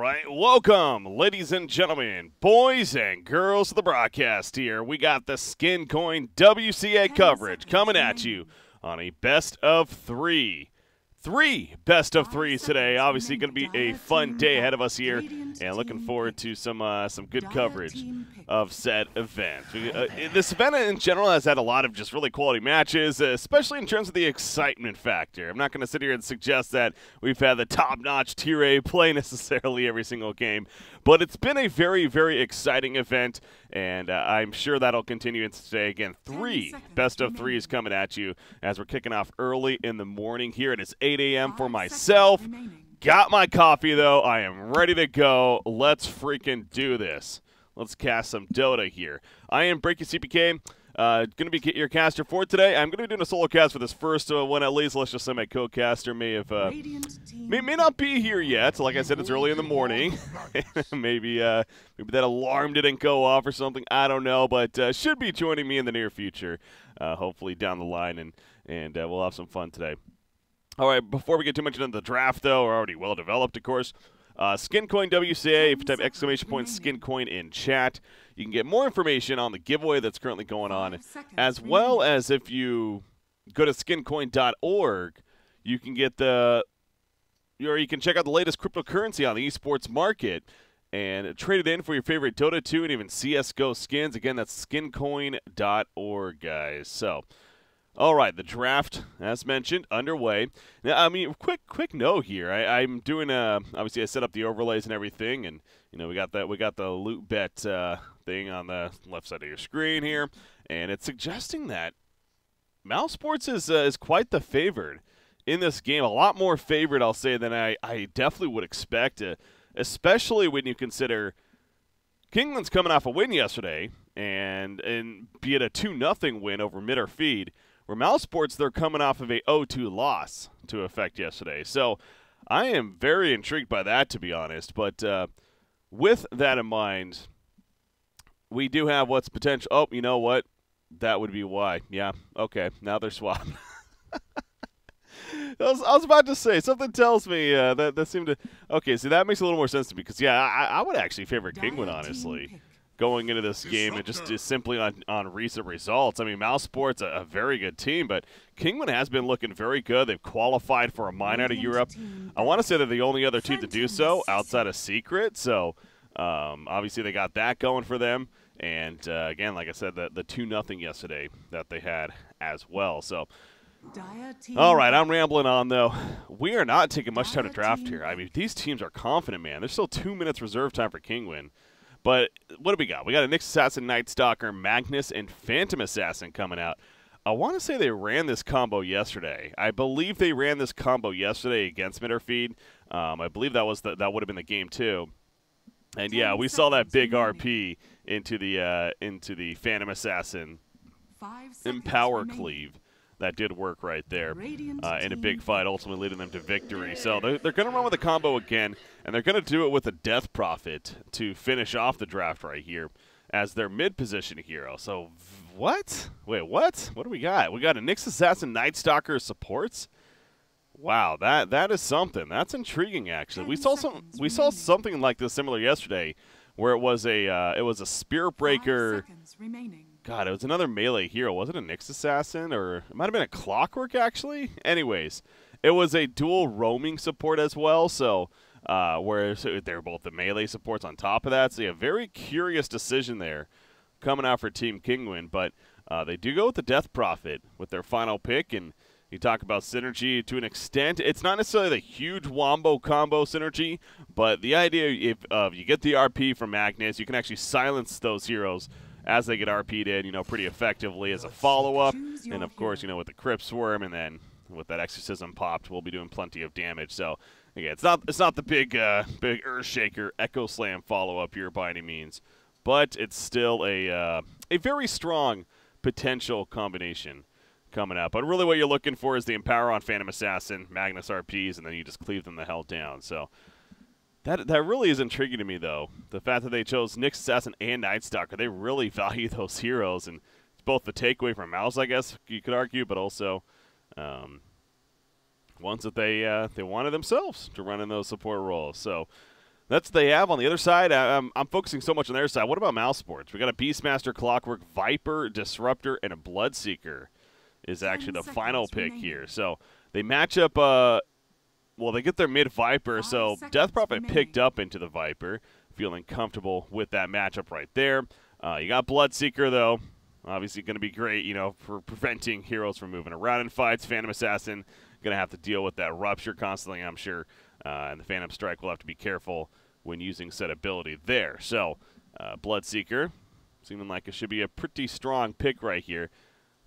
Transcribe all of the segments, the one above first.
right, welcome, ladies and gentlemen, boys and girls of the broadcast here. We got the SkinCoin WCA coverage coming at you on a best of three. Three best of threes today. Obviously going to be a fun day ahead of us here, and looking forward to some good coverage of said event. This event in general has had a lot of just really quality matches, especially in terms of the excitement factor. I'm not going to sit here and suggest that we've had the top-notch Tier A play necessarily every single game, but it's been a very, very exciting event, and I'm sure that'll continue into today. Again, three best of threes coming at you as we're kicking off early in the morning here. It is 8 a.m. for myself. Got my coffee, though. I am ready to go. Let's freaking do this. Let's cast some Dota here. I am BreakyCPK. Going to be your caster for today. I'm going to be doing a solo cast for this first one at least. Let's just say my co-caster may not be here yet. Like I said, it's early in the morning. maybe that alarm didn't go off or something. I don't know, but should be joining me in the near future. Hopefully down the line, and we'll have some fun today. All right, before we get too much into the draft, though, we're already well developed, of course. SkinCoin WCA, if you type exclamation point SkinCoin in chat, you can get more information on the giveaway that's currently going on, as well as if you go to skincoin.org, you can get you can check out the latest cryptocurrency on the esports market and trade it in for your favorite Dota 2 and even CSGO skins. Again, that's skincoin.org, guys. So, all right, the draft, as mentioned, underway. Now, I mean, quick note here. I'm doing obviously I set up the overlays and everything, and we got the loot bet thing on the left side of your screen here, and it's suggesting that mousesports is quite the favored in this game. A lot more favored, I'll say, than I definitely would expect, especially when you consider Kinguin's coming off a win yesterday, and be it a 2-0 win over mid or feed. Where mousesports, they're coming off of a 0-2 loss to effect yesterday. So I am very intrigued by that, to be honest. But with that in mind, we do have what's potential. Oh, you know what? That would be why. Yeah, okay. Now they're swapped. I was about to say, something tells me that seemed to. Okay, so that makes a little more sense to me. Because, yeah, I would actually favor Kinguin, honestly, going into this game, and just simply on recent results. I mean, mousesports a very good team, but Kinguin has been looking very good. They've qualified for a mine out of Europe. I want to say they're the only other team to do so outside of Secret. So obviously they got that going for them. And again, like I said, the 2-0 yesterday that they had as well. So. All right, I'm rambling on, though. We are not taking much time to draft here. I mean, these teams are confident, man. There's still 2 minutes reserve time for Kinguin. But what do we got? We got a Nyx Assassin, Night Stalker, Magnus, and Phantom Assassin coming out. I want to say they ran this combo yesterday. I believe they ran this combo yesterday against Midderfeed. I believe that would have been the game too. And yeah, we saw that big RP into the Phantom Assassin Empower Cleave. That did work right there in a big fight, ultimately leading them to victory. So they're going to run with a combo again, and they're going to do it with a Death Prophet to finish off the draft right here as their mid-position hero. So what? Wait, what? What do we got? We got a Nyx Assassin Night Stalker supports? Wow, that is something. That's intriguing, actually. We saw something like this similar yesterday, where it was a Spear Breaker. God, it was another melee hero. Was it a Nyx Assassin? Or it might have been a Clockwork, actually? Anyways, it was a dual roaming support as well, so where they're both the melee supports on top of that. So, yeah, very curious decision there coming out for Team Kinguin. But they do go with the Death Prophet with their final pick, and you talk about synergy to an extent. It's not necessarily the huge wombo combo synergy, but the idea if you get the RP from Magnus, you can actually silence those heroes as they get RP'd in, pretty effectively as a follow-up. And, of course, with the Crypt Swarm and then with that Exorcism popped, we'll be doing plenty of damage. So, again, it's not the big Earthshaker Echo Slam follow-up here by any means, but it's still a very strong potential combination coming out. But really what you're looking for is the Empower on Phantom Assassin, Magnus RPs, and then you just cleave them the hell down. So that really is intriguing to me, though. The fact that they chose Nyx Assassin and Night Stalker, they really value those heroes, and it's both the takeaway from Mouse, I guess you could argue, but also ones that they wanted themselves to run in those support roles. So That's what they have on the other side. I'm focusing so much on their side. What about mousesports? We got a Beastmaster, Clockwork, Viper, Disruptor, and a Bloodseeker is actually the final pick here. So they match up, well, they get their mid-Viper, so Death Prophet picked up into the Viper, feeling comfortable with that matchup right there. You got Bloodseeker, though. Obviously going to be great, you know, for preventing heroes from moving around in fights. Phantom Assassin going to have to deal with that Rupture constantly, I'm sure. And the Phantom Strike will have to be careful when using said ability there. So, Bloodseeker, seeming like it should be a pretty strong pick right here.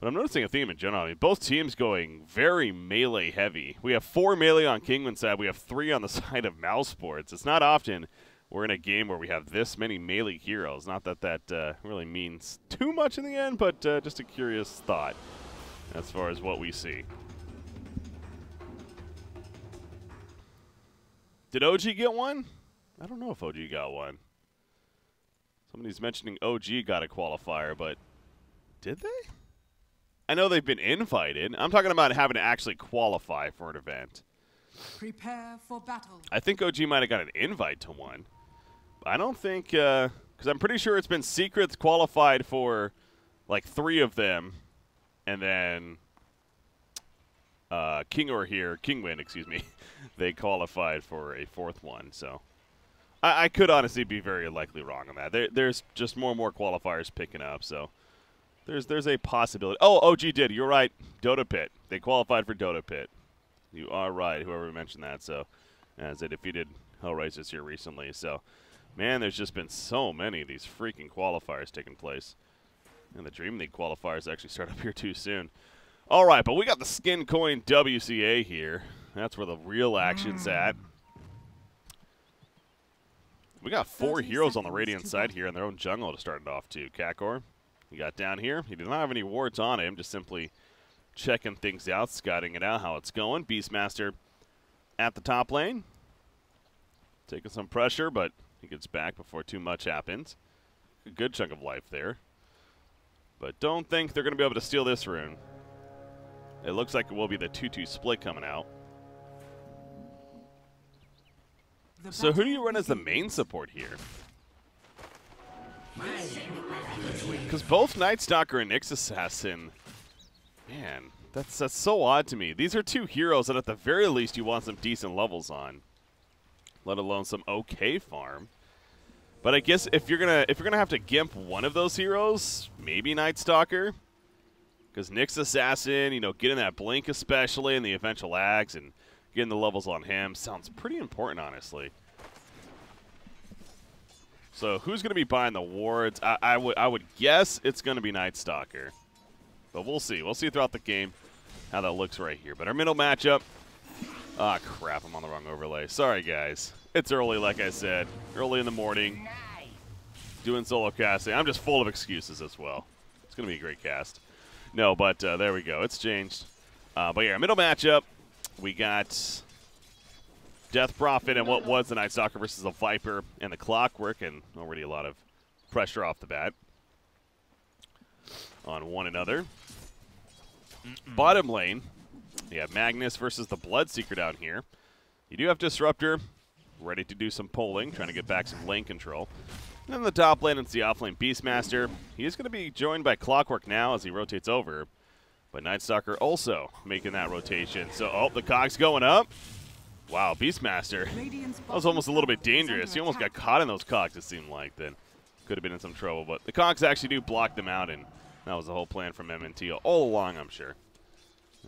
But I'm noticing a theme in general. I mean, both teams going very melee heavy. We have 4 melee on Kinguin's side. We have 3 on the side of mousesports. It's not often we're in a game where we have this many melee heroes. Not that that really means too much in the end, but just a curious thought as far as what we see. Did OG get one? I don't know if OG got one. Somebody's mentioning OG got a qualifier, but did they? I know they've been invited. I'm talking about having to actually qualify for an event. Prepare for battle. I think OG might have got an invite to one. I don't think, because I'm pretty sure it's been Secrets qualified for like 3 of them, and then Kinguin, excuse me, they qualified for a 4th one. So I could honestly be very likely wrong on that. There's just more and more qualifiers picking up, so there's a possibility. Oh, OG did. You're right. Dota Pit. They qualified for Dota Pit. You are right, whoever mentioned that. So as they defeated Hellraisers here recently. So, man, there's just been so many of these freaking qualifiers taking place. And the Dream League qualifiers actually start up here too soon. All right, but we got the SkinCoin WCA here. That's where the real action's at. We got 4 heroes on the Radiant side here in their own jungle to start it off too. Kakor, he got down here. He did not have any wards on him, just simply checking things out, scouting it out, how it's going. Beastmaster at the top lane. Taking some pressure, but he gets back before too much happens. A good chunk of life there. But don't think they're going to be able to steal this rune. It looks like it will be the 2-2 split coming out. So who do you run as the main support here? Because both Night Stalker and Nyx Assassin, man, that's so odd to me. These are 2 heroes that at the very least you want some decent levels on, let alone some okay farm. But I guess if you're gonna have to gimp one of those heroes, maybe Night Stalker, because Nyx Assassin, you know, getting that blink especially and the eventual ags and getting the levels on him sounds pretty important, honestly. So who's going to be buying the wards? I would guess it's going to be Night Stalker. But we'll see. We'll see throughout the game how that looks right here. But our middle matchup. Ah, crap. I'm on the wrong overlay. Sorry, guys. It's early, like I said. Early in the morning. Doing solo casting. I'm just full of excuses as well. It's going to be a great cast. No, but there we go. It's changed. But yeah, middle matchup. We got Death Prophet and what was the Night Stalker versus the Viper and the Clockwork, and already a lot of pressure off the bat on one another. Bottom lane, you have Magnus versus the Bloodseeker down here. You do have Disruptor ready to do some polling, trying to get back some lane control. And then the top lane, it's the off lane Beastmaster. He is going to be joined by Clockwork now as he rotates over. But Night Stalker also making that rotation. So, oh, the cog's going up. Wow, Beastmaster. That was almost a little bit dangerous. He almost got caught in those cogs, it seemed like. Then could have been in some trouble. But the cogs actually do block them out, and that was the whole plan from MNT all along, I'm sure.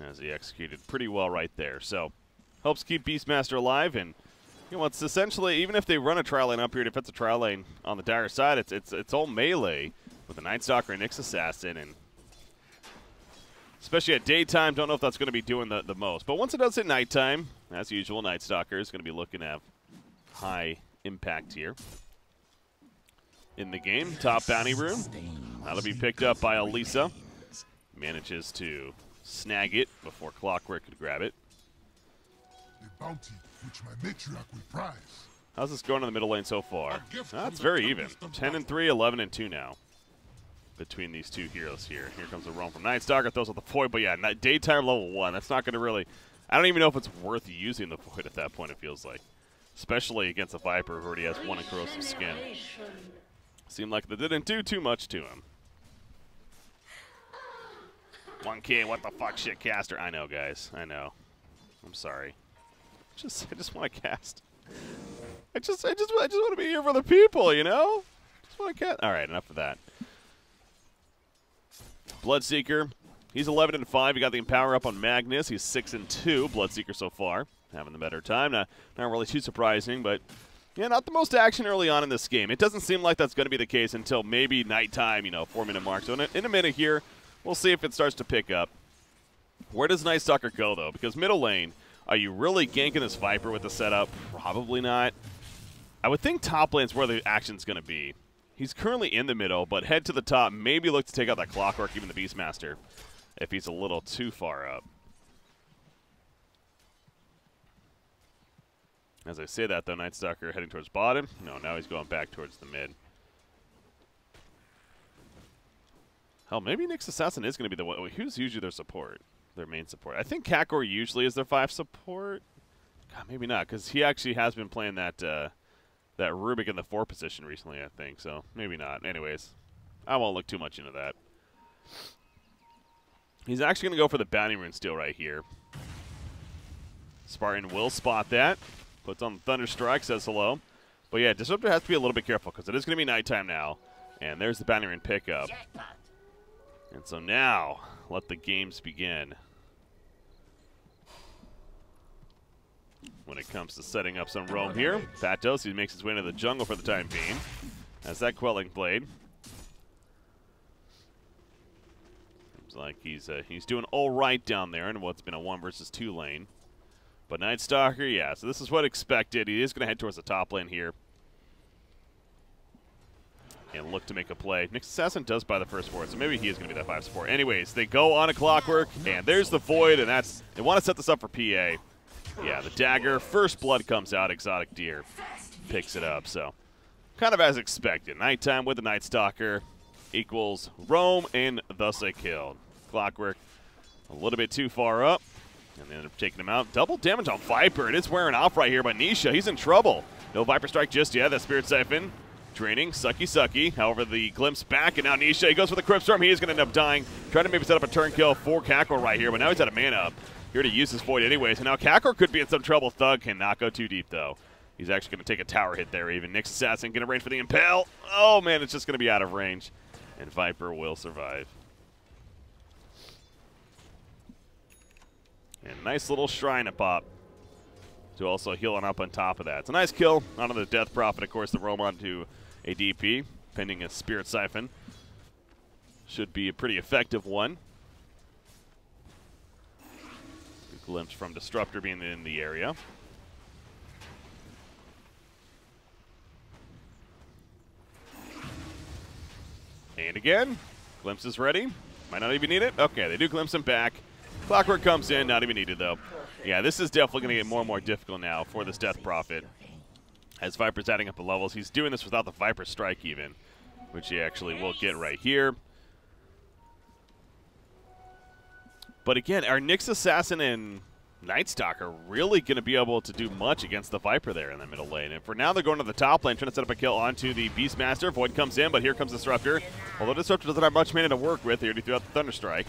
As he executed pretty well right there. So, helps keep Beastmaster alive. And, you know, it's essentially, even if they run a trial lane up here, defensive trial lane on the dire side, it's all melee with the Night Stalker and Nyx Assassin. And especially at daytime, don't know if that's going to be doing the most. But once it does hit nighttime, as usual, Night Stalker is going to be looking to have high impact here in the game. Top bounty rune. That'll be picked up by Elisa. Manages to snag it before Clockwork could grab it. The bounty which my matriarch will prize. How's this going in the middle lane so far? That's very even. 10-3, 11-2 now between these 2 heroes here. Here comes the roam from Night Stalker. Throws out the Void, but yeah, daytime level 1. That's not going to really... I don't even know if it's worth using the Void at that point, it feels like. especially against a Viper who already has 1 in corrosive skin. Seemed like they didn't do too much to him. 1K, what the fuck, shit caster. I know, guys. I know. I'm sorry. I just want to cast. I just want to be here for the people, you know? Just want to cast. All right, enough of that. Bloodseeker. He's 11-5. He got the Empower up on Magnus. He's 6-2. Bloodseeker so far, having the better time. Not really too surprising, but yeah, not the most action early on in this game. It doesn't seem like that's going to be the case until maybe nighttime, you know, 4-minute mark. So in a minute here, we'll see if it starts to pick up. Where does Night Stalker go, though? Because middle lane, are you really ganking this Viper with the setup? Probably not. I would think top lane's where the action's going to be. He's currently in the middle, but head to the top, maybe look to take out that Clockwork, even the Beastmaster, if he's a little too far up. As I say that, though, Night Stalker heading towards bottom. No, now he's going back towards the mid. Hell, maybe Nyx Assassin is going to be the one. Who's usually their support? Their main support. I think Kakor usually is their 5 support. God, maybe not, because he actually has been playing that that Rubik in the 4 position recently, I think. So maybe not. Anyways, I won't look too much into that. He's actually going to go for the Bounty Rune Steel right here. Spartan will spot that. Puts on the Thunderstrike, says hello. But yeah, Disruptor has to be a little bit careful because it is going to be nighttime now. And there's the Bounty Rune pickup. And so now, let the games begin. When it comes to setting up some roam here, Patos, he makes his way into the jungle for the time being. Has that Quelling Blade. Seems like he's doing all right down there in what's been a 1 versus 2 lane. But Night Stalker, yeah, so this is what expected. He is going to head towards the top lane here. And look to make a play. Nyx Assassin does buy the first ward, so maybe he is going to be that 5 support. Anyways, they go on a Clockwork, and there's the Void, and that's, they want to set this up for PA. Yeah, the dagger, first blood comes out, Exotic Deer picks it up, so kind of as expected. Nighttime with the Night Stalker equals roam, and thus a kill. Clockwork a little bit too far up, and they end up taking him out. Double damage on Viper, it is wearing off right here by Nisha. He's in trouble. No Viper Strike just yet, that Spirit Siphon. Draining, sucky. However, the glimpse back, and now Nisha, he goes for the Crypt Storm. He is going to end up dying. Trying to maybe set up a turn kill for Kakor right here, but now he's out of mana up. Here to use his Void anyways, and now Kakor could be in some trouble. Thug cannot go too deep, though. He's actually going to take a tower hit there even. Nyx Assassin going to range for the Impale. Oh, man, it's just going to be out of range, and Viper will survive. And nice little Shrine to pop to also heal on up on top of that. It's a nice kill onto the Death Prophet, of course, the roam onto a DP, pending a Spirit Siphon. Should be a pretty effective one. Good glimpse from Disruptor being in the area. And again, glimpse is ready. Might not even need it. Okay, they do glimpse him back. Clockwork comes in, not even needed though. Yeah, this is definitely going to get more and more difficult now for this Death Prophet. As Viper's adding up the levels, he's doing this without the Viper Strike even, which he actually will get right here. But again, are Nyx Assassin and Night Stalker really going to be able to do much against the Viper there in the middle lane? And for now, they're going to the top lane, trying to set up a kill onto the Beastmaster. Void comes in, but here comes Disruptor. Although Disruptor doesn't have much mana to work with, he already threw out the Thunderstrike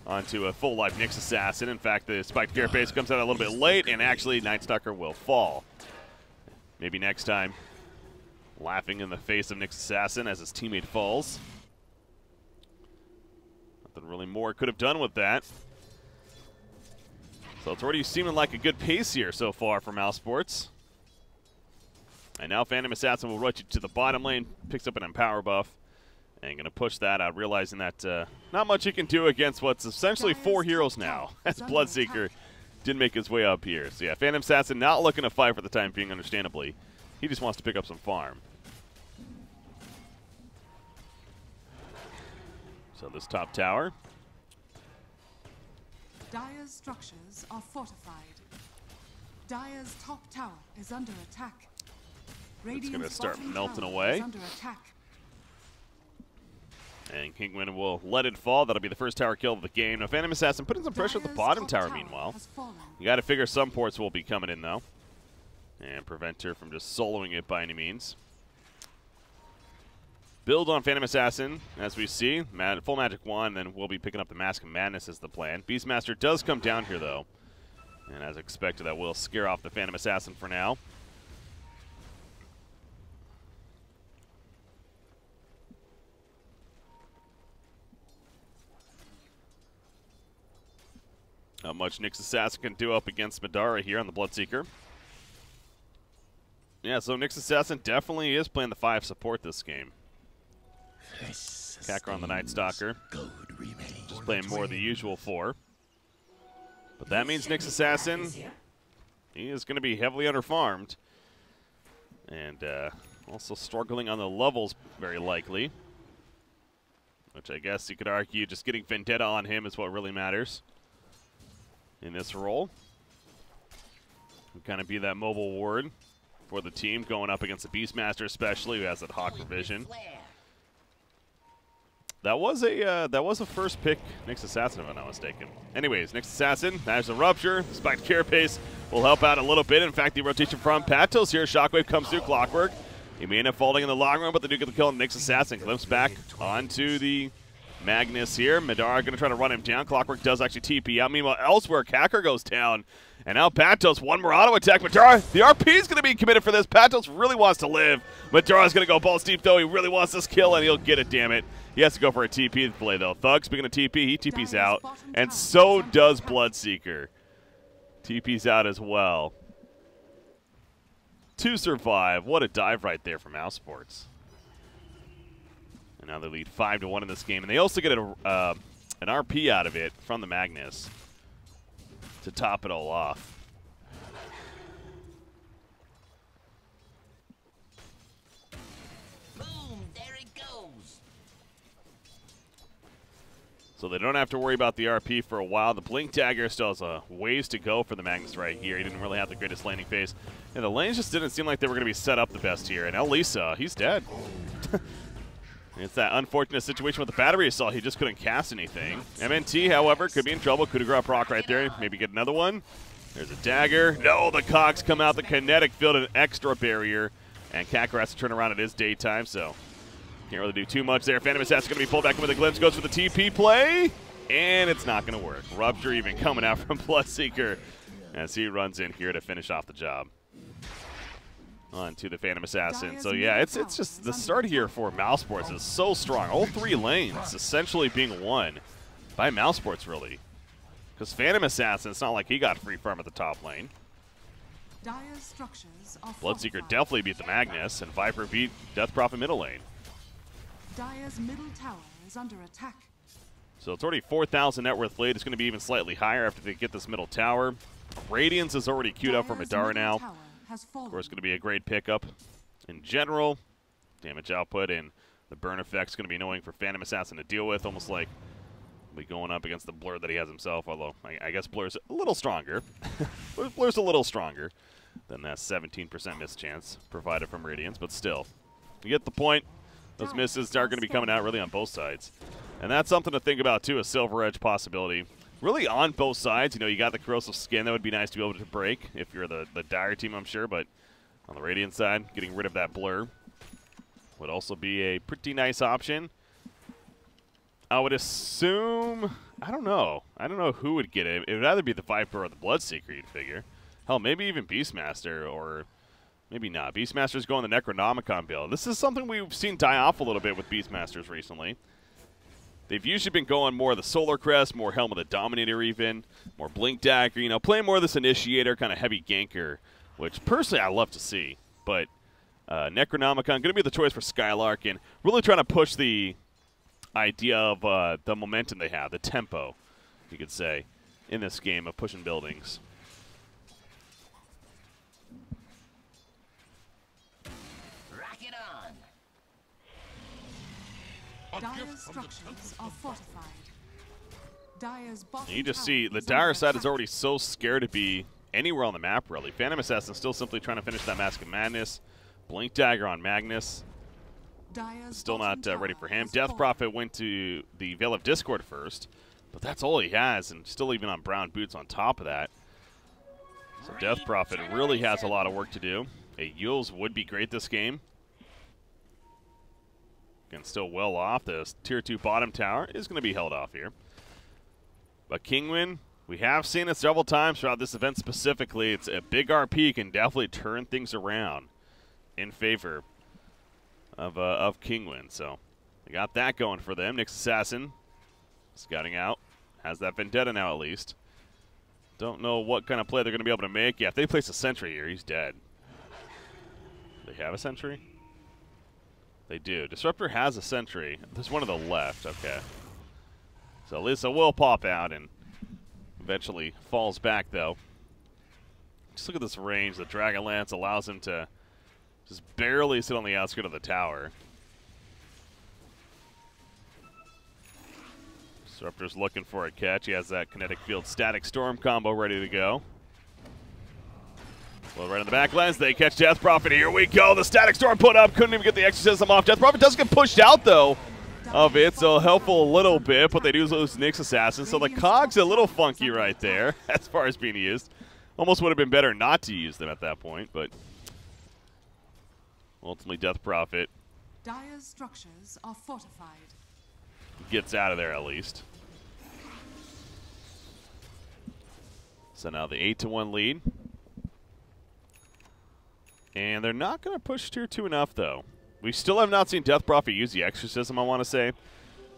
onto a full life Nyx Assassin. In fact, the Spiked Carapace comes out a little bit late, and actually Night Stalker will fall. Maybe next time, laughing in the face of Nyx Assassin as his teammate falls. Nothing really more could have done with that. So it's already seeming like a good pace here so far for mousesports. And now Phantom Assassin will rush you to the bottom lane, picks up an Empower buff, and going to push that out, realizing that not much he can do against what's essentially 4 heroes now, as Bloodseeker did make his way up here. So yeah, Phantom Assassin not looking to fight for the time being, understandably. He just wants to pick up some farm. So this top tower. Dire's structures are fortified. Dire's top tower is under attack. It's going to Radiant's start bottom melting tower away. is under attack. And Kinguin will let it fall. That'll be the first tower kill of the game. Now Phantom Assassin putting some pressure at the Dire's bottom top tower, meanwhile. has fallen. You got to figure some ports will be coming in, though. and prevent her from just soloing it by any means. Build on Phantom Assassin, as we see. Full Magic Wand, then we'll be picking up the Mask of Madness as the plan. Beastmaster does come down here, though. And as expected, that will scare off the Phantom Assassin for now. Not much Nyx Assassin can do up against Madara here on the Bloodseeker. Yeah, so Nyx Assassin definitely is playing the 5 support this game. Kakarot on the Night Stalker. Just playing more of the usual 4. But that means Nyx Assassin, he is going to be heavily underfarmed. And also struggling on the levels, very likely. Which I guess you could argue just getting Vendetta on him is what really matters in this role. Kind of be that mobile ward for the team going up against the Beastmaster, especially, who has that Hawk Revision. That was a first pick Nyx Assassin, if I'm not mistaken. Anyways, Nyx Assassin, there's a Rupture. Spiked Carapace will help out a little bit. In fact, the rotation from Patos here. Shockwave comes through Clockwork. He may end up falling in the long run, but they do get the kill on Nyx Assassin. Glimpse back onto the Magnus here. Madara going to try to run him down. Clockwork does actually TP out. Meanwhile, elsewhere, Kakarot goes down. And now Patos, one more auto attack. Madara, the RP is going to be committed for this. Patos really wants to live. Madara's going to go balls deep, though. He really wants this kill, and he'll get it, damn it. He has to go for a TP play, though. Thug, speaking of TP, he TP's out. And so does Bloodseeker. TP's out as well. To survive. What a dive right there from mousesports. And now they lead 5-1 in this game. And they also get an RP out of it from the Magnus to top it all off. Boom, there it goes. So they don't have to worry about the RP for a while. The Blink Dagger still has a ways to go for the Magnus right here. He didn't really have the greatest laning phase. And the lanes just didn't seem like they were going to be set up the best here. And Elisa, he's dead. It's that unfortunate situation with the battery assault. He just couldn't cast anything. MNT, however, could be in trouble. Coup de grace proc right there. Maybe get another one. There's a dagger. No, the cogs come out. The kinetic field, an extra barrier. And Kakarot has to turn around. It is daytime, so can't really do too much there. Phantom Assassin going to be pulled back in with a glimpse. Goes for the TP play. And it's not going to work. Rupture even coming out from Bloodseeker as he runs in here to finish off the job. On to the Phantom Assassin. So yeah, it's just the start here for mousesports is so strong. All 3 lanes essentially being won by mousesports, really. Because Phantom Assassin, it's not like he got free farm at the top lane. Bloodseeker definitely beat the Magnus, and Viper beat Death Prophet middle lane. Dire's middle tower is under attack. So it's already 4,000 net worth lead. It's going to be even slightly higher after they get this middle tower. Radiance is already queued up for Madara now. Of course, going to be a great pickup in general. Damage output and the burn effect's going to be annoying for Phantom Assassin to deal with, almost like we going up against the Blur that he has himself, although I guess Blur's a little stronger. Blur's a little stronger than that 17% miss chance provided from Radiance, but still. You get the point. Those misses are going to be coming out really on both sides. And that's something to think about, too, a Silver Edge possibility. Really on both sides. You know, you got the corrosive skin. That would be nice to be able to break if you're the Dire team, I'm sure. But on the Radiant side, getting rid of that Blur would also be a pretty nice option. I would assume, I don't know who would get it. It would either be the Viper or the Bloodseeker, you'd figure. Hell, maybe even Beastmaster, or maybe not. Beastmaster's going the Necronomicon build. This is something we've seen die off a little bit with Beastmasters recently. They've usually been going more of the Solar Crest, more Helm of the Dominator even, more Blink Dagger, you know, playing more of this Initiator, kind of heavy ganker, which personally I love to see. But Necronomicon going to be the choice for Skylark, and really trying to push the idea of the momentum they have, the tempo, you could say, in this game of pushing buildings. Rock it on. Dire's structures are fortified. Dire's bottom You just tower see the is Dire under side is attack. already so scared to be anywhere on the map, really. Phantom Assassin still simply trying to finish that Mask of Madness. Blink Dagger on Magnus. Dire's Still not bottom ready tower for him. has Death fallen. Prophet went to the Veil of Discord first, but that's all he has, and still even on brown boots on top of that. So Death Prophet really has a lot of work to do. A Yules would be great this game. Again, still well off. The Tier 2 bottom tower is going to be held off here. But Kinguin, we have seen it several times throughout this event specifically. It's a big RP, can definitely turn things around in favor of Kinguin. So they got that going for them. Nyx Assassin scouting out. Has that Vendetta now at least. Don't know what kind of play they're going to be able to make. Yeah, if they place a sentry here, he's dead. They have a sentry? They do. Disruptor has a sentry. There's one to the left. Okay. So Lisa will pop out and eventually falls back, though. Just look at this range. The Dragonlance allows him to just barely sit on the outskirts of the tower. Disruptor's looking for a catch. He has that Kinetic Field Static Storm combo ready to go. Well, right on the back lens, they catch Death Prophet. Here we go. The Static Storm put up. Couldn't even get the Exorcism off. Death Prophet does get pushed out, though, of it, so helpful a little bit, but they do lose Nyx Assassin. So the cog's a little funky right there as far as being used. Almost would have been better not to use them at that point, but ultimately Death Prophet Dire's structures are fortified. gets out of there at least. So now the 8-1 lead. And they're not going to push Tier 2 enough, though. We still have not seen Death Prophet use the Exorcism, I want to say.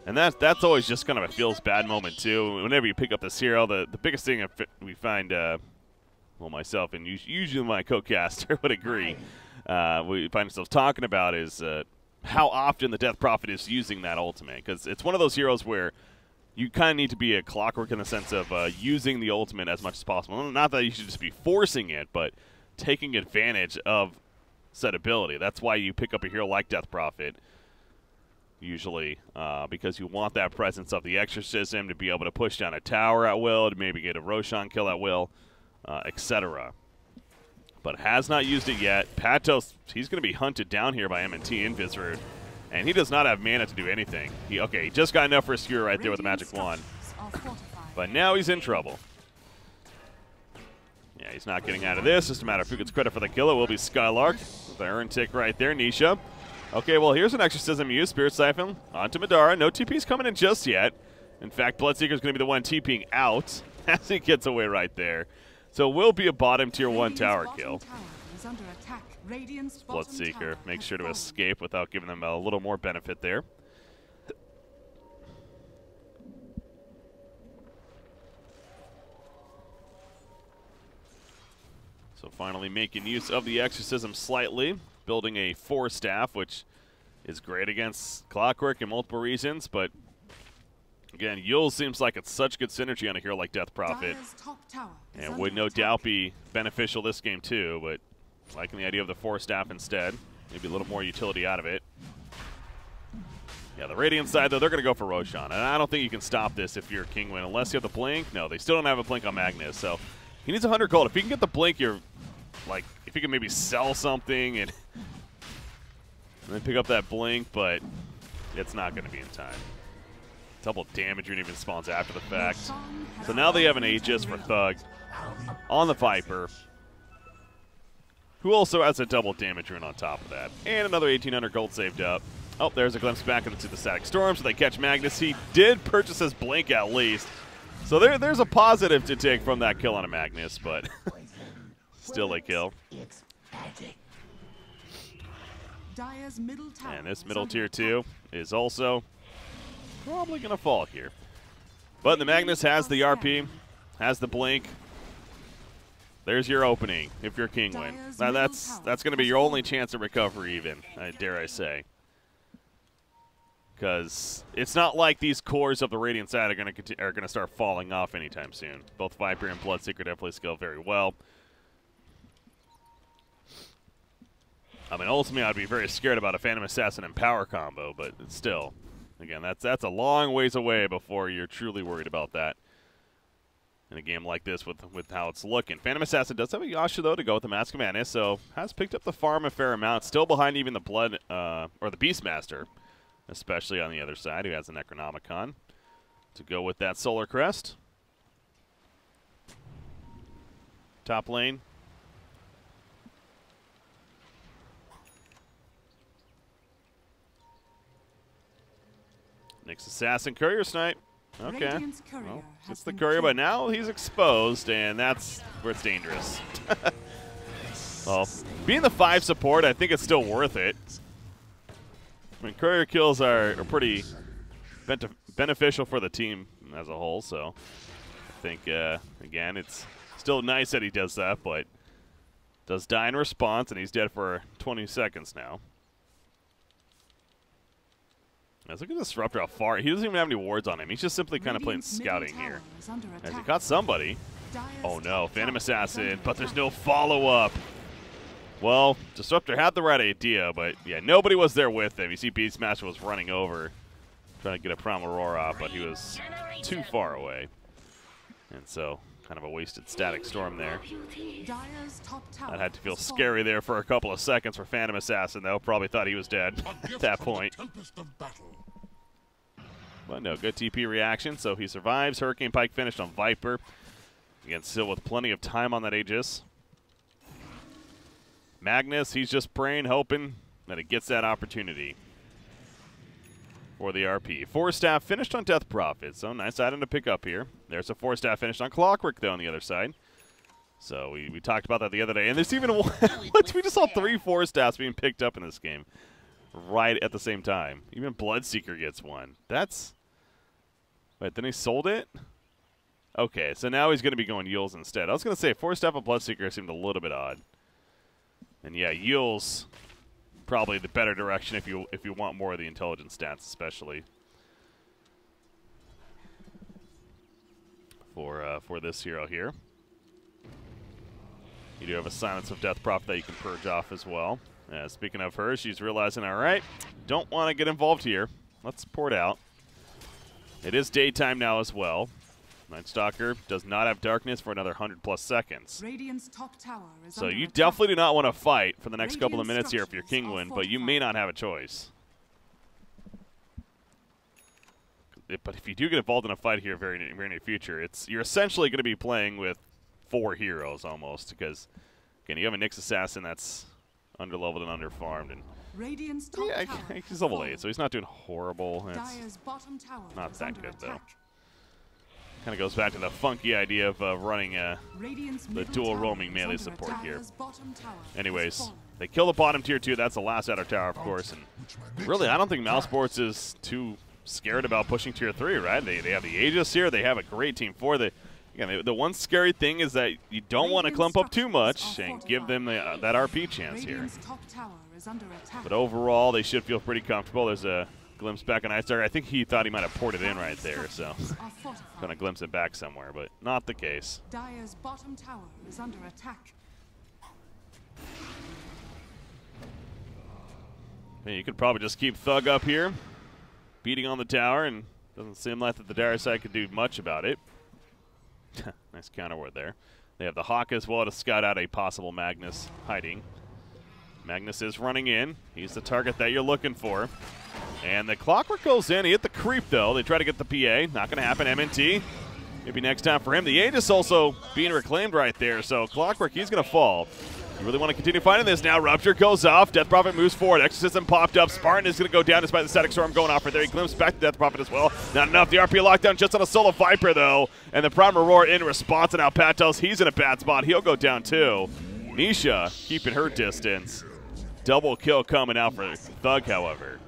And that's always just kind of a feels bad moment, too. Whenever you pick up this hero, the biggest thing we find, well, myself and usually my co-caster would agree, we find ourselves talking about is how often the Death Prophet is using that ultimate. Because it's one of those heroes where you kind of need to be a clockwork in the sense of using the ultimate as much as possible. Not that you should just be forcing it, but taking advantage of said ability. That's why you pick up a hero like Death Prophet, usually, because you want that presence of the Exorcism to be able to push down a tower at will, to maybe get a Roshan kill at will, etc. But has not used it yet. Patos, he's going to be hunted down here by M&T in Visrude, and he does not have mana to do anything. He just got enough for a skewer right there with the Magic Wand. But now he's in trouble. Yeah, he's not getting out of this. Just a matter of who gets credit for the kill. It will be Skylark. The Urn Tick right there. Nisha. Okay, well, here's an Exorcism use. Spirit Siphon onto Madara. No TP's coming in just yet. In fact, Bloodseeker's going to be the one TPing out as he gets away right there. So it will be a bottom Tier 1 tower kill. Bloodseeker makes sure to escape without giving them a little more benefit there. So finally making use of the Exorcism slightly, building a 4-staff, which is great against Clockwork in multiple reasons, but again, Yule seems like it's such good synergy on a hero like Death Prophet, and would no doubt be beneficial this game too, but liking the idea of the 4-staff instead. Maybe a little more utility out of it. Yeah, the Radiant side, though, they're going to go for Roshan, and I don't think you can stop this if you're Kinguin, unless you have the Blink. No, they still don't have a Blink on Magnus, so he needs a 100 gold. If he can get the Blink, you're like, if he can maybe sell something and then pick up that Blink, but it's not going to be in time. Double damage rune even spawns after the fact. So now they have an Aegis for Thug on the Viper, who also has a double damage rune on top of that. And another 1,800 gold saved up. Oh, there's a glimpse back into the Static Storm, so they catch Magnus. He did purchase his Blink at least. So there's a positive to take from that kill on a Magnus, but still a kill. And this middle Tier 2 is also probably going to fall here. But the Magnus has the RP, has the Blink. There's your opening if you're Kinguin. Now that's going to be your only chance of recovery even, dare I say. Because it's not like these cores of the Radiant side are going to start falling off anytime soon. Both Viper and Bloodseeker definitely scale very well. I mean, ultimately, I'd be very scared about a Phantom Assassin and Power combo, but still, again, that's a long ways away before you're truly worried about that in a game like this with how it's looking. Phantom Assassin does have a Yasha, though, to go with the Mask of Madness, so has picked up the farm a fair amount. Still behind even the Blood, or the Beastmaster, especially on the other side, who has the Necronomicon to go with that Solar Crest. top lane. Nyx Assassin Courier Snipe. Okay. Well, it's the Courier, but now he's exposed, and that's where it's dangerous. Well, being the 5 support, I think it's still worth it. I mean, Courier kills are pretty beneficial for the team as a whole, so I think, again, it's still nice that he does that, but does die in response, and he's dead for 20 seconds now. Let's look at this Disruptor, how far. He doesn't even have any wards on him. He's just simply kind of playing scouting here. As he caught somebody. Oh no, Phantom Assassin, but there's no follow-up. Well, Disruptor had the right idea, but yeah, nobody was there with him. You see Beastmaster was running over, trying to get a Primal Aurora, but he was too far away. And so, kind of a wasted Static Storm there. That had to feel scary there for a couple of seconds for Phantom Assassin, though. Probably thought he was dead at that point. But no, good TP reaction, so he survives. Hurricane Pike finished on Viper. Again, still with plenty of time on that Aegis. Magnus, he's just praying, hoping that it gets that opportunity for the RP. 4-staff finished on Death Prophet, so nice item to pick up here. There's a 4-staff finished on Clockwork, though, on the other side. So we talked about that the other day. And there's even one. We just saw 3 4-staffs being picked up in this game right at the same time. Even Bloodseeker gets one. That's... Wait, then he sold it? Okay, so now he's going to be going Yules instead. I was going to say 4-staff of Bloodseeker seemed a little bit odd. And yeah, Yules probably the better direction if you want more of the intelligence stats, especially for this hero here. You do have a Silence of Death Prophet that you can purge off as well. Speaking of her, she's realizing, all right, don't want to get involved here. Let's port out. It is daytime now as well. Night Stalker does not have darkness for another 100+ seconds. Radiant's top tower is So under you attack. definitely do not want to fight for the next couple of Radiant minutes here if you're structures Kinguin, are but you may fortified. not have a choice. But if you do get involved in a fight here very near future, you're essentially going to be playing with 4 heroes almost, because again you have a Nyx Assassin that's underleveled and underfarmed, and Radiant's top yeah, tower he's level 8, so he's not doing horrible. It's Dire's bottom tower not is that under good though. attack. Kind of goes back to the funky idea of running Radiant's the middle dual tower roaming is melee under support attack. here. Dire's bottom tower has Anyways, fallen. they kill the bottom tier 2. That's the last outer tower, of course. And really, I don't think mousesports is too scared about pushing tier 3, right? They have the Aegis here. They have a great team for the. Again, the one scary thing is that you don't want to clump up too much and give them that RP chance here. Radiant's top tower is under attack. But overall, they should feel pretty comfortable. There's a glimpse back on Ice Dark. I think he thought he might have ported in right there, so Are fortified. gonna glimpse it back somewhere, but not the case. Dire's bottom tower is under attack. Hey, you could probably just keep Thug up here, beating on the tower, and doesn't seem like that the Dire side could do much about it. Nice counter word there. They have the Hawk as well to scout out a possible Magnus hiding. Magnus is running in. He's the target that you're looking for. And the Clockwork goes in. He hit the creep, though. They try to get the PA. Not going to happen. MNT. Maybe next time for him. The Aegis also being reclaimed right there. So Clockwork, he's going to fall. You really want to continue fighting this now. Rupture goes off. Death Prophet moves forward. Exorcism popped up. Spartan is going to go down despite the Static Storm going off right there. He glimpses back to Death Prophet as well. Not enough. The RP lockdown just on a solo Viper, though. And the Primal Roar in response. And now Pat tells he's in a bad spot. He'll go down, too. Nisha keeping her distance. Double kill coming out for Thug, however.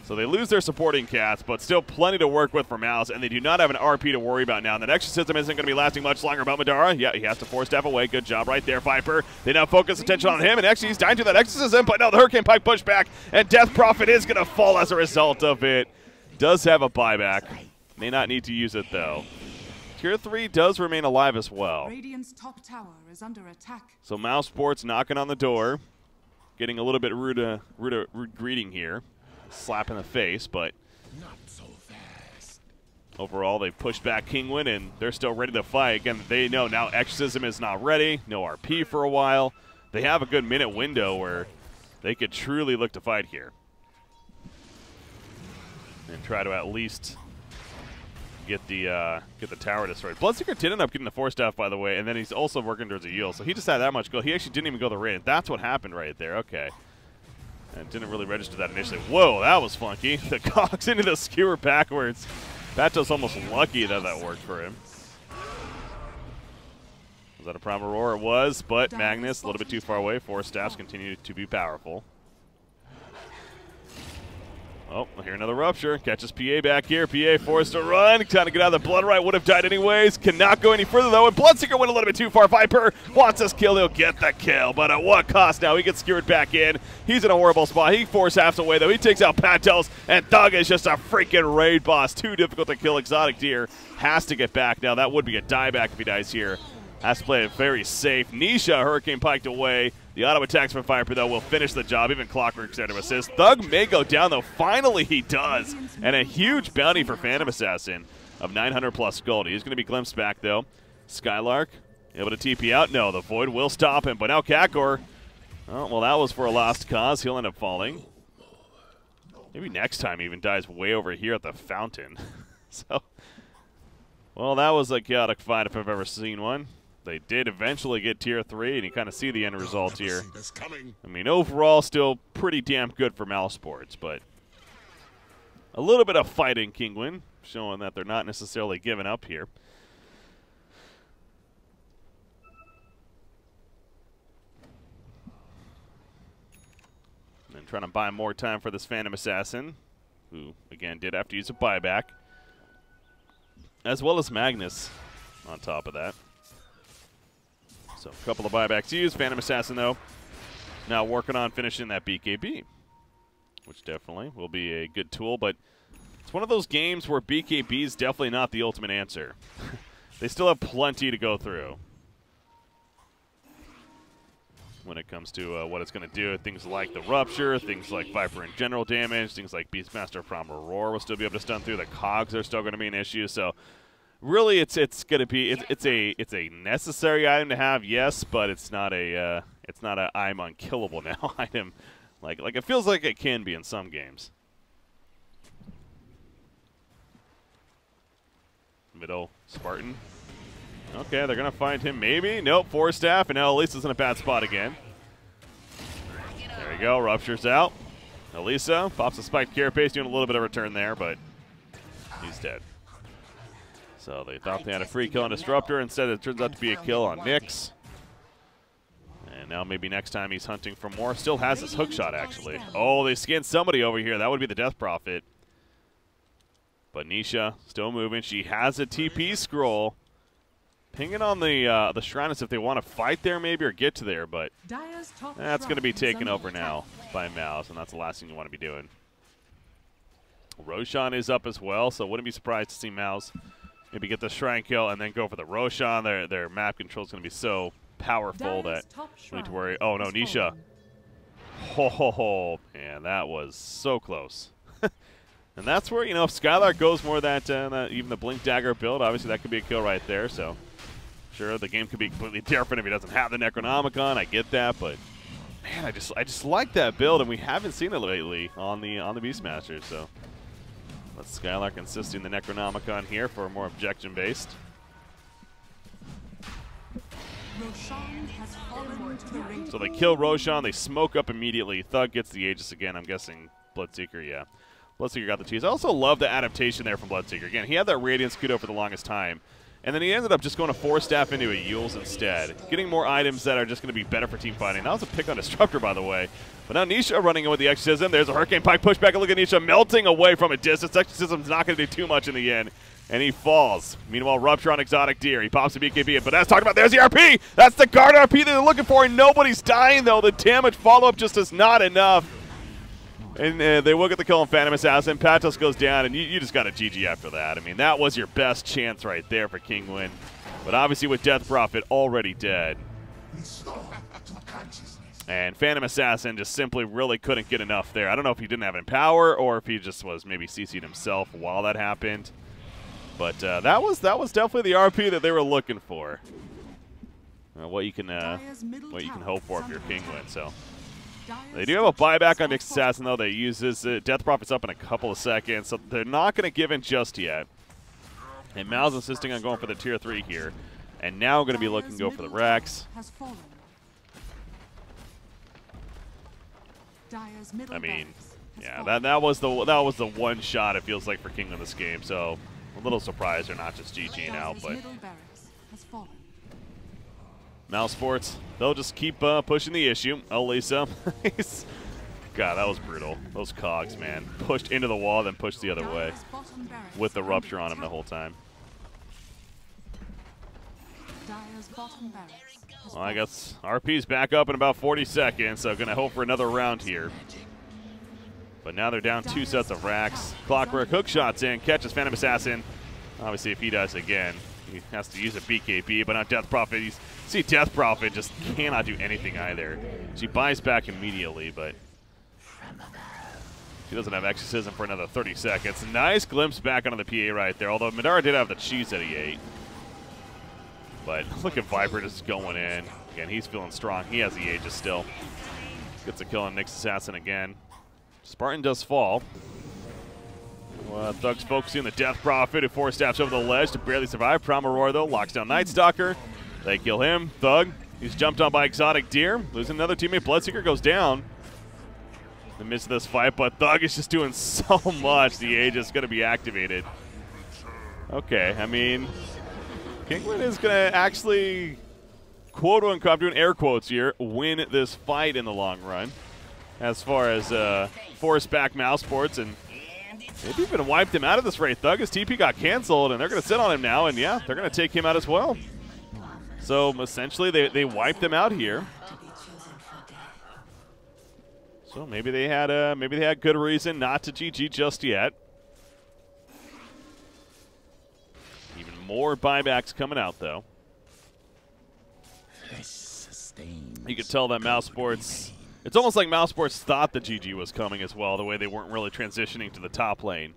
So they lose their supporting cast, but still plenty to work with for Mouse, and they do not have an RP to worry about now. And that Exorcism isn't going to be lasting much longer. About Madara, yeah, he has to 4-step away. Good job right there, Viper. They now focus attention on him, and actually he's dying to that Exorcism, but no, the Hurricane Pike pushed back, and Death Prophet is going to fall as a result of it. Does have a buyback. May not need to use it, though. Tier 3 does remain alive as well. Radiant's top tower is under attack. So mousesports knocking on the door, getting a little bit rude greeting here. Slap in the face, but Not so fast. overall they pushed back Kinguin, and they're still ready to fight. Again, they know now Exorcism is not ready, no RP for a while. They have a good minute window where they could truly look to fight here and try to at least get the tower destroyed. Bloodseeker did end up getting the Force Staff, by the way, and then he's also working towards a yield. So he just had that much gold. He actually didn't even go the raid. That's what happened right there. Okay. And didn't really register that initially. Whoa, that was funky. The cogs into the skewer backwards. Patos almost lucky that that worked for him. Was that a Prime Aurora? It was, but Magnus a little bit too far away. Force Staffs continue to be powerful. Oh, I hear another Rupture. Catches PA back here. PA forced to run. Trying to get out of the Blood Right. Would have died anyways. Cannot go any further, though. And Bloodseeker went a little bit too far. Viper wants this kill. He'll get the kill. But at what cost now? He gets skewered back in. He's in a horrible spot. He force halves away, though. He takes out Patos. And Thug is just a freaking raid boss. Too difficult to kill. Exotic Deer has to get back now. That would be a dieback if he dies here. Has to play it very safe. Nisha, Hurricane piked away. The auto attacks from Viper, though, will finish the job. Even Clockwork's there to assist. Thug may go down, though. Finally, he does. And a huge bounty for Phantom Assassin of 900 plus gold. He's going to be glimpsed back, though. Skylark able to TP out. No, the Void will stop him. But now Kakor. Oh, well, that was for a lost cause. He'll end up falling. Maybe next time he even dies way over here at the fountain. So, well, that was a chaotic fight if I've ever seen one. They did eventually get tier 3, and you kind of see the end result here. I mean, overall, still pretty damn good for mousesports, but a little bit of fighting, Kinguin, showing that they're not necessarily giving up here. And trying to buy more time for this Phantom Assassin, who, again, did have to use a buyback, as well as Magnus on top of that. So a couple of buybacks used. Phantom Assassin, though, now working on finishing that BKB, which definitely will be a good tool. But it's one of those games where BKB is definitely not the ultimate answer. They still have plenty to go through when it comes to what it's going to do. Things like the Rupture, things like Viper in general damage, things like Beastmaster from Aurora will still be able to stun through. The cogs are still going to be an issue. So really, it's going to be it's a necessary item to have, yes, but it's not a I'm unkillable now item, like it feels like it can be in some games. Middle Spartan. Okay, they're gonna find him maybe. Nope, Force Staff, and now Elisa's in a bad spot again. There you go, Rupture's out. Elisa pops a spiked carapace, doing a little bit of return there, but he's dead. So they thought they had a free kill on Disruptor. Instead, it turns out to be a kill on Nyx. And now maybe next time he's hunting for more. Still has his hookshot, actually. Oh, they scanned somebody over here. That would be the Death Prophet. But Nisha still moving. She has a TP scroll. Pinging on the Shrines if they want to fight there maybe or get to there. But that's going to be taken over now by Mouz, and that's the last thing you want to be doing. Roshan is up as well, so wouldn't be surprised to see Mouz maybe get the Shrine kill and then go for the Roshan. Their map control is going to be so powerful that we need to worry. Oh, no, Nisha. Oh, man, that was so close. And that's where, you know, if Skylark goes more that even the Blink Dagger build, obviously that could be a kill right there. So, sure, the game could be completely different if he doesn't have the Necronomicon. I get that, but, man, I just like that build, and we haven't seen it lately on the Beastmaster, so. Let's Skylark insisting the Necronomicon here for more objection-based. So they kill Roshan, they smoke up immediately. Thug gets the Aegis again, I'm guessing Bloodseeker, yeah. Bloodseeker got the cheese. I also love the adaptation there from Bloodseeker. Again, he had that Radiance Kudo for the longest time, and then he ended up just going to Force Staff into a Yules instead, getting more items that are just going to be better for team fighting. That was a pick on Disruptor, by the way. But now Nisha running in with the Exorcism. There's a Hurricane Pike pushback. Look at Nisha melting away from a distance. Exorcism's not going to do too much in the end, and he falls. Meanwhile, Rupture on Exotic Deer. He pops a BKB, but that's talking about. There's the RP. That's the guard RP that they're looking for, and nobody's dying, though. The damage follow-up just is not enough. And they will get the kill on Phantom Assassin. Patos goes down, and you just got a GG after that. I mean, that was your best chance right there for Kinguin. But obviously with Death Prophet already dead. And Phantom Assassin just simply really couldn't get enough there. I don't know if he didn't have Empower or if he just was maybe CC'd himself while that happened. But that was definitely the RP that they were looking for. What you can hope for if you're Kinguin. So they do have a buyback on Nyx Assassin, though. They use this Death Prophet's up in a couple of seconds, so they're not going to give in just yet. And Mouz insisting on going for the tier 3 here. And now going to be looking to go for the Rex. I mean, yeah, that was the one shot it feels like for King in this game. So a little surprised they're not just GGing out, but mousesports, they'll just keep pushing the issue. Oh, Lisa. God, that was brutal. Those cogs, man. Pushed into the wall, then pushed the other way with the rupture on him the whole time. Well, I guess RP's back up in about 40 seconds, so going to hope for another round here. But now they're down 2 sets of racks. Clockwork hook shots in, catches Phantom Assassin. Obviously, if he does again, he has to use a BKB, but on Death Prophet, you see Death Prophet just cannot do anything either. She buys back immediately, but she doesn't have Exorcism for another 30 seconds. Nice glimpse back onto the PA right there, although Madara did have the cheese that he ate. But look at Viper just going in. Again, he's feeling strong. He has the Aegis still. Gets a kill on Nyx Assassin again. Spartan does fall. Thug's focusing on the Death Prophet, who 4-steps over the ledge to barely survive. Promaror, though, locks down Night Stalker. They kill him. Thug, he's jumped on by Exotic Deer. Losing another teammate. Bloodseeker goes down in the midst of this fight, but Thug is just doing so much. The Aegis is going to be activated. Okay, I mean, Kinguin is going to actually, quote-unquote, I'm doing air quotes here, win this fight in the long run. As far as force back mousesports, and maybe even wiped him out of this raid. Thug, his TP got canceled, and they're going to sit on him now, and yeah, they're going to take him out as well. So essentially, they wiped them out here. So maybe they had good reason not to GG just yet. Even more buybacks coming out though. You could tell that mousesports. It's almost like mousesports thought the GG was coming as well, the way they weren't really transitioning to the top lane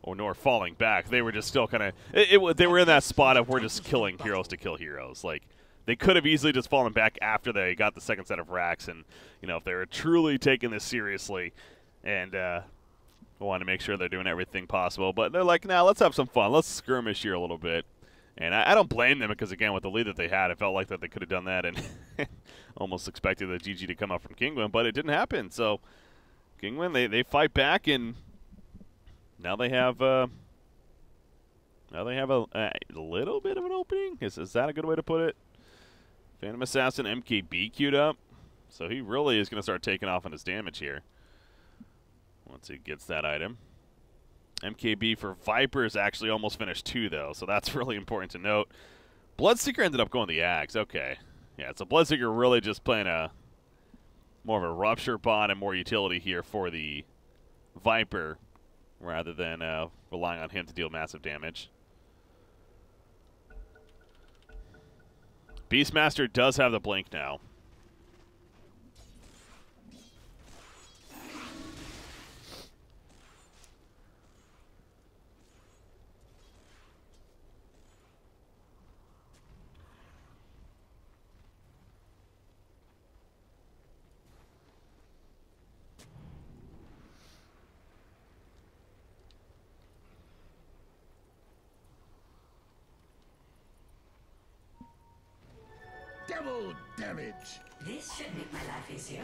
or nor falling back. They were just still kind of they were in that spot of we're just killing heroes to kill heroes. Like they could have easily just fallen back after they got the second set of racks, and you know, if they were truly taking this seriously and want to make sure they're doing everything possible. But they're like, nah, let's have some fun. Let's skirmish here a little bit. And I don't blame them because, again, with the lead that they had, it felt like that they could have done that and almost expected the GG to come up from Kinguin, but it didn't happen. So Kinguin, they fight back, and now they have a little bit of an opening. Is that a good way to put it? Phantom Assassin MKB queued up, so he really is going to start taking off on his damage here once he gets that item. MKB for Viper is actually almost finished too, though, so that's really important to note. Bloodseeker ended up going the Axe. Okay. Yeah, so Bloodseeker really just playing more of a Rupture bot and more utility here for the Viper rather than relying on him to deal massive damage. Beastmaster does have the blink now. Double damage. This should make my life easier.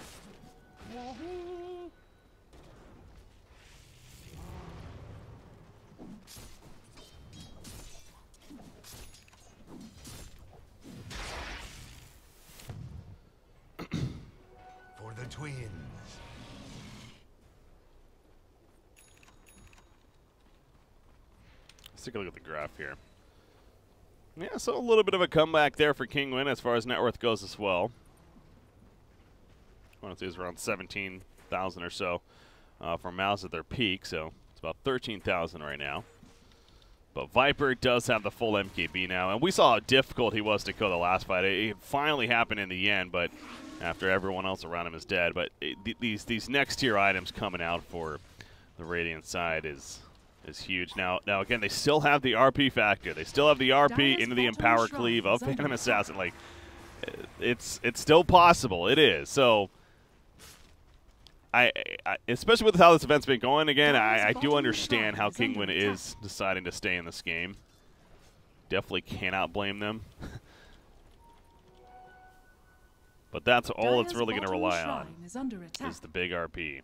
For the twins. Let's take a look at the graph here. Yeah, so a little bit of a comeback there for Kinguin as far as net worth goes as well. I want to say it's around 17,000 or so for Mouz at their peak, so it's about 13,000 right now. But Viper does have the full MKB now, and we saw how difficult he was to kill the last fight. It finally happened in the end, but after everyone else around him is dead. But these next tier items coming out for the Radiant side is huge. Now again, they still have the RP factor. They still have the RP into the Empower Cleave of Phantom Assassin. Like, it's still possible. It is. So, I especially with how this event's been going again, I do understand how Kinguin is deciding to stay in this game. definitely cannot blame them. But that's all it's really going to rely on is the big RP.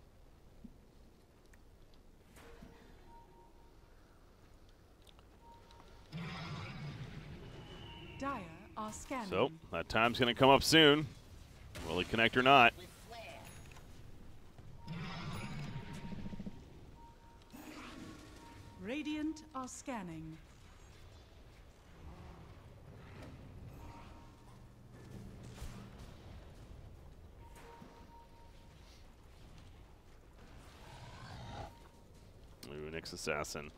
Dire are scanning. So that time's going to come up soon. Will he connect or not? Radiant are scanning. Ooh, Nyx Assassin.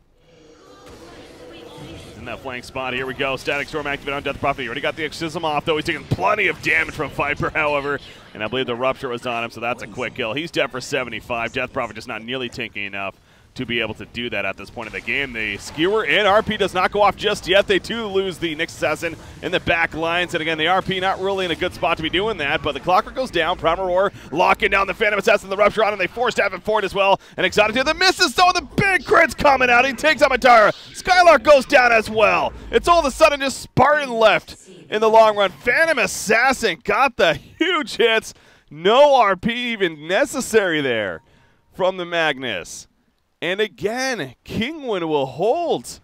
He's in that flank spot. Here we go. Static Storm activated on Death Prophet. He already got the Exorcism off, though. He's taking plenty of damage from Viper, however. And I believe the Rupture was on him, so that's a quick kill. He's dead for 75. Death Prophet just not nearly tanking enough to be able to do that at this point in the game. The Skewer in. RP does not go off just yet. They too lose the Nyx Assassin in the back lines. And again, the RP not really in a good spot to be doing that, but the Clockwork goes down. Primal Roar locking down the Phantom Assassin, the Rupture on, and they force to have him forward as well. And Exotic to the misses, though. The big crit's coming out. He takes out Matara. Skylark goes down as well. It's all of a sudden just Spartan left in the long run. Phantom Assassin got the huge hits. No RP even necessary there from the Magnus. And again, Kinguin will hold.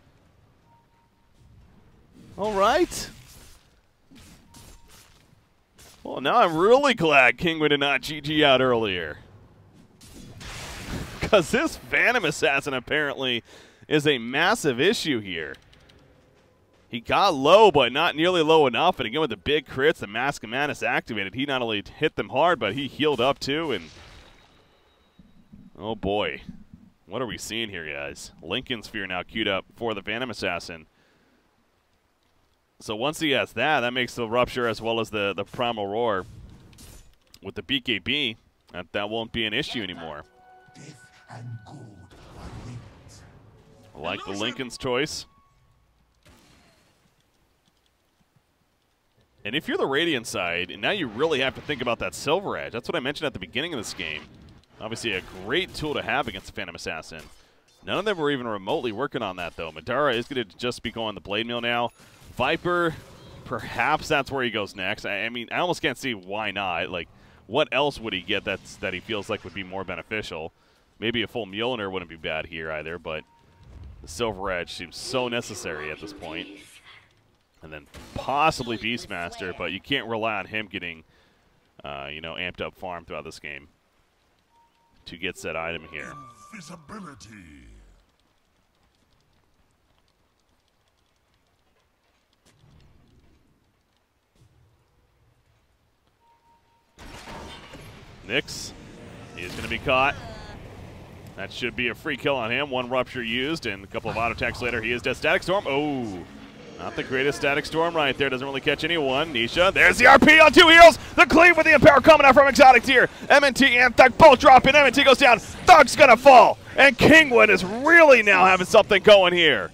All right. Well, now I'm really glad Kinguin did not GG out earlier. Because this Phantom Assassin apparently is a massive issue here. He got low, but not nearly low enough. And again, with the big crits, the Mask of Madness activated. He not only hit them hard, but he healed up too. And oh boy. What are we seeing here, guys? Lincoln Sphere now queued up for the Phantom Assassin. So once he has that, that makes the Rupture as well as the Primal Roar with the BKB. That won't be an issue anymore. Death and gold are linked. I like the Lincoln's choice. And if you're the Radiant side, and now you really have to think about that Silver Edge. That's what I mentioned at the beginning of this game. Obviously a great tool to have against the Phantom Assassin. None of them were even remotely working on that, though. Madara is going to just be going the Blade Mill now. Viper, perhaps that's where he goes next. I mean, I almost can't see why not. Like, what else would he get that he feels like would be more beneficial? Maybe a full Mjolnir wouldn't be bad here either, but the Silver Edge seems so necessary at this point. And then possibly Beastmaster, but you can't rely on him getting, you know, amped up farm throughout this game to get said item here. Invisibility. Nyx, he is going to be caught. That should be a free kill on him. One Rupture used, and a couple of auto attacks later, he is dead. Static Storm, oh, not the greatest Static Storm right there. Doesn't really catch anyone. Nisha, there's the RP on two heroes. The cleave with the Empower coming out from Exotics here. MNT and Thug both dropping. MNT goes down. Thug's going to fall. And Kinguin is really now having something going here.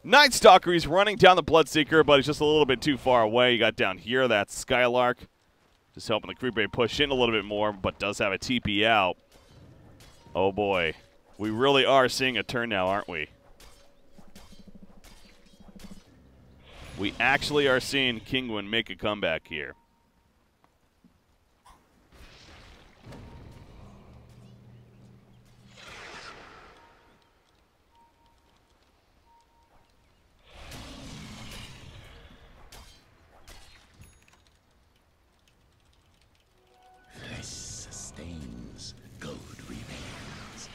Night Stalker, he's running down the Bloodseeker, but he's just a little bit too far away. He got down here. That's Skylark. Just helping the creep rate push in a little bit more, but does have a TP out. Oh boy. We really are seeing a turn now, aren't we? We actually are seeing Kinguin make a comeback here. This sustains, gold remains.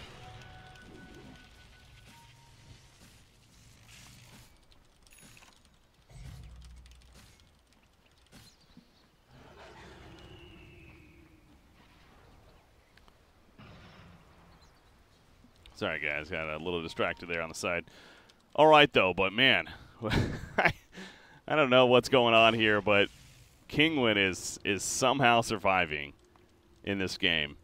Sorry, guys. Got a little distracted there on the side. All right, though, but man, I don't know what's going on here, but Kinguin is somehow surviving in this game.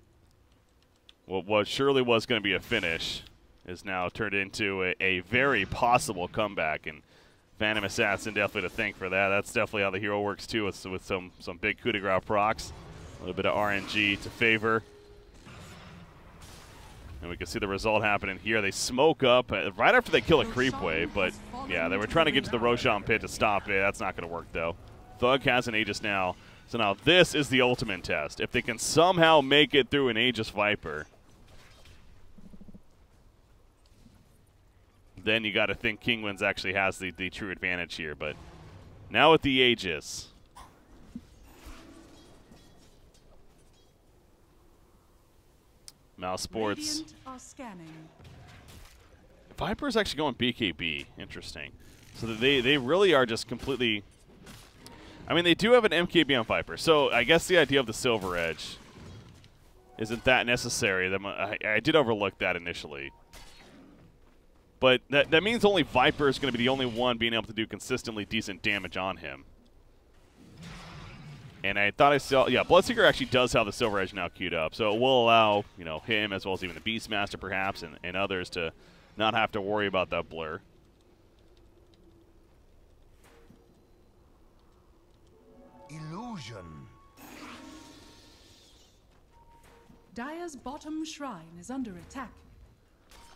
What surely was going to be a finish is now turned into a very possible comeback, and Phantom Assassin definitely to thank for that. That's definitely how the hero works, too, with some big coup de grace procs. A little bit of RNG to favor. And we can see the result happening here. They smoke up right after they kill a creep wave, but Yeah, they were trying to get to the Roshan pit to stop it. That's not going to work, though. Thug has an Aegis now. So now this is the ultimate test. If they can somehow make it through an Aegis Viper, then you got to think Kinguin's actually has the true advantage here. But now with the Aegis, mousesports. Viper's actually going BKB. Interesting. So they really are just completely. I mean, they do have an MKB on Viper, so I guess the idea of the Silver Edge isn't that necessary. I did overlook that initially. But that means only Viper is going to be the only one being able to do consistently decent damage on him. And I thought I saw, yeah, Bloodseeker actually does have the Silver Edge now queued up, so it will allow, you know, him as well as even the Beastmaster perhaps and others to not have to worry about that blur. Illusion. Dire's bottom shrine is under attack.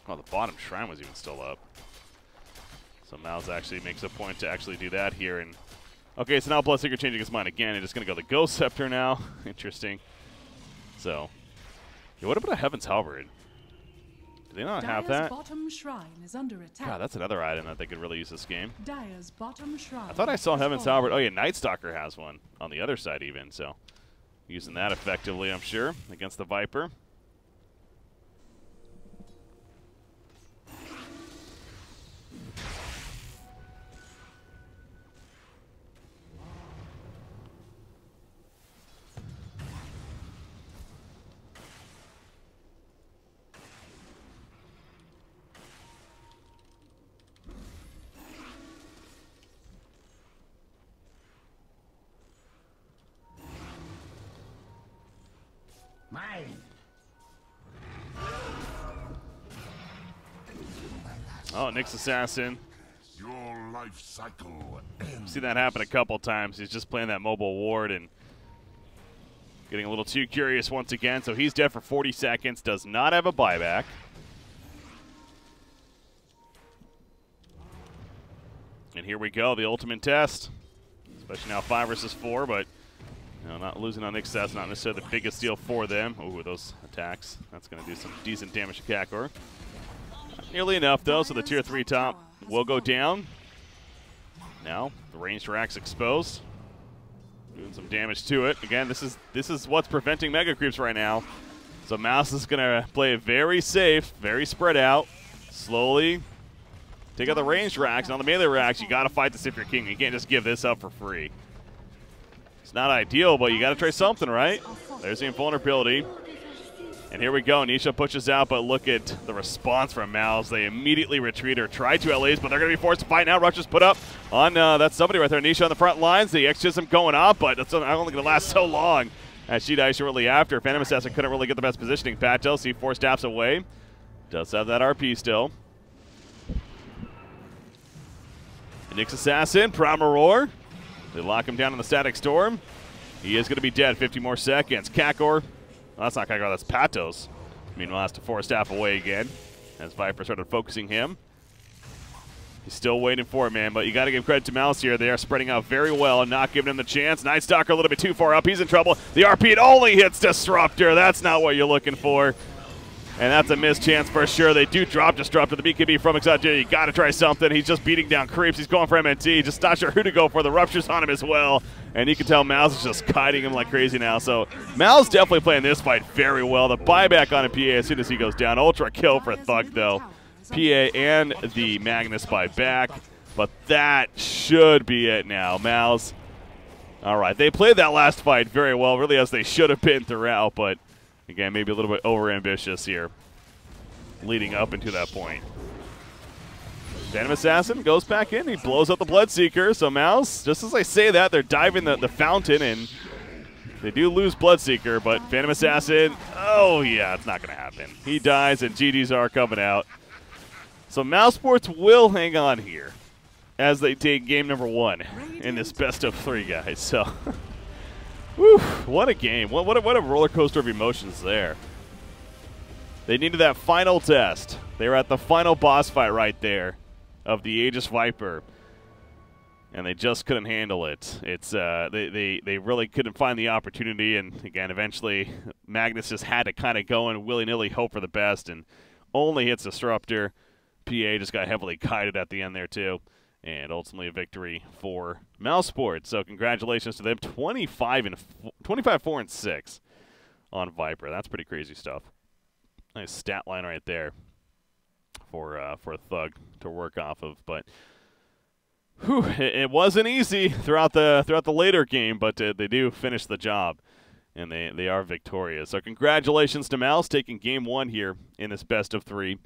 Oh, the bottom shrine was even still up. So mouz actually makes a point to actually do that here. And okay, so now Bloodseeker changing his mind again. And just going to go the Ghost Scepter now. Interesting. So, yeah, what about a Heaven's Halberd? Do they not have that? Bottom shrine is under attack. God, that's another item that they could really use this game. Dire's bottom shrine. I thought I saw Heaven's Halberd. Oh, yeah, Night Stalker has one on the other side even. So, using that effectively, I'm sure, against the Viper. Mine. Oh, Nyx Assassin. Your life cycle ends. Seen that happen a couple times. He's just playing that mobile ward and getting a little too curious once again. So he's dead for 40 seconds. Does not have a buyback. And here we go, the ultimate test. Especially now 5 versus 4, but you know, not losing on Nyx Assassin, not necessarily the biggest deal for them. Ooh, those attacks. That's going to do some decent damage to Kakor. Not nearly enough, though, so the tier 3 top will go down. Now, the ranged rack's exposed. Doing some damage to it. Again, this is what's preventing Mega Creeps right now. So mouz is going to play it very safe, very spread out. Slowly take out the ranged racks. And on the melee racks, you got to fight this if you're king. You can't just give this up for free. It's not ideal, but you got to try something, right? There's the invulnerability. And here we go. Nisha pushes out, but look at the response from mouz. They immediately retreat or try to at least, but they're going to be forced to fight now. Rush is put up on, that's somebody right there. Nisha on the front lines. The X-Chism going off, but it's only going to last so long as she dies shortly after. Phantom Assassin couldn't really get the best positioning. Patel, see 4 stabs away. Does have that RP still. Nyx Assassin, Primal Roar. They lock him down in the Static Storm. He is going to be dead. 50 more seconds. Kakor. Well, that's not Kakor, that's Patos. Meanwhile, has to 4 staff away again as Viper started focusing him. He's still waiting for it, man, but you got to give credit to mouz here. They are spreading out very well and not giving him the chance. Night Stalker a little bit too far up. He's in trouble. The RP, it only hits Disruptor. That's not what you're looking for. And that's a missed chance for sure. They do drop Disruptor. The BKB from Exodia. You got to try something. He's just beating down creeps. He's going for MNT. Just not sure who to go for. The Rupture's on him as well. And you can tell mouz is just kiting him like crazy now. So mouz definitely playing this fight very well. The buyback on a PA as soon as he goes down. Ultra kill for Thug, though. PA and the Magnus buyback. But that should be it now. mouz. All right. They played that last fight very well, really, as they should have been throughout. But again, maybe a little bit over-ambitious here, leading up into that point. Phantom Assassin goes back in. He blows up the Bloodseeker. So mouz, just as I say that, they're diving the fountain, and they do lose Bloodseeker, but Phantom Assassin, oh yeah, it's not going to happen. He dies, and GGs are coming out. So mousesports will hang on here as they take game number 1 in this best of 3, guys. So, whew, what a game. What a roller coaster of emotions there. They needed that final test. They were at the final boss fight right there of the Aegis Viper, and they just couldn't handle it. It's they really couldn't find the opportunity, and again, eventually Magnus just had to kind of go and willy-nilly hope for the best, and only hits Disruptor. PA just got heavily kited at the end there too, and ultimately a victory for mousesports. So congratulations to them, 25-4-6 on Viper. That's pretty crazy stuff. Nice stat line right there for a Thug to work off of, but. Whew, it wasn't easy throughout the later game, but they do finish the job, and they are victorious. So congratulations to Mouse taking game 1 here in this best of 3.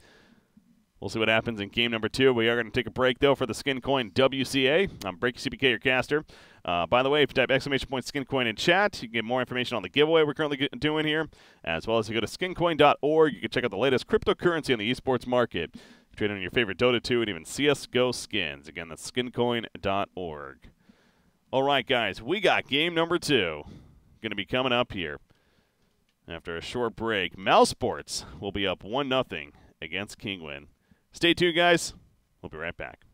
We'll see what happens in game number 2. We are going to take a break, though, for the SkinCoin WCA. I'm BreakyCPK, your caster. By the way, if you type !SkinCoin in chat, you can get more information on the giveaway we're currently doing here, as well as you go to skincoin.org. You can check out the latest cryptocurrency on the esports market. Trade on your favorite Dota 2 and even CSGO skins. Again, that's skincoin.org. All right, guys, we got game number 2 going to be coming up here. After a short break, mousesports will be up 1-0 against Kinguin. Stay tuned, guys. We'll be right back.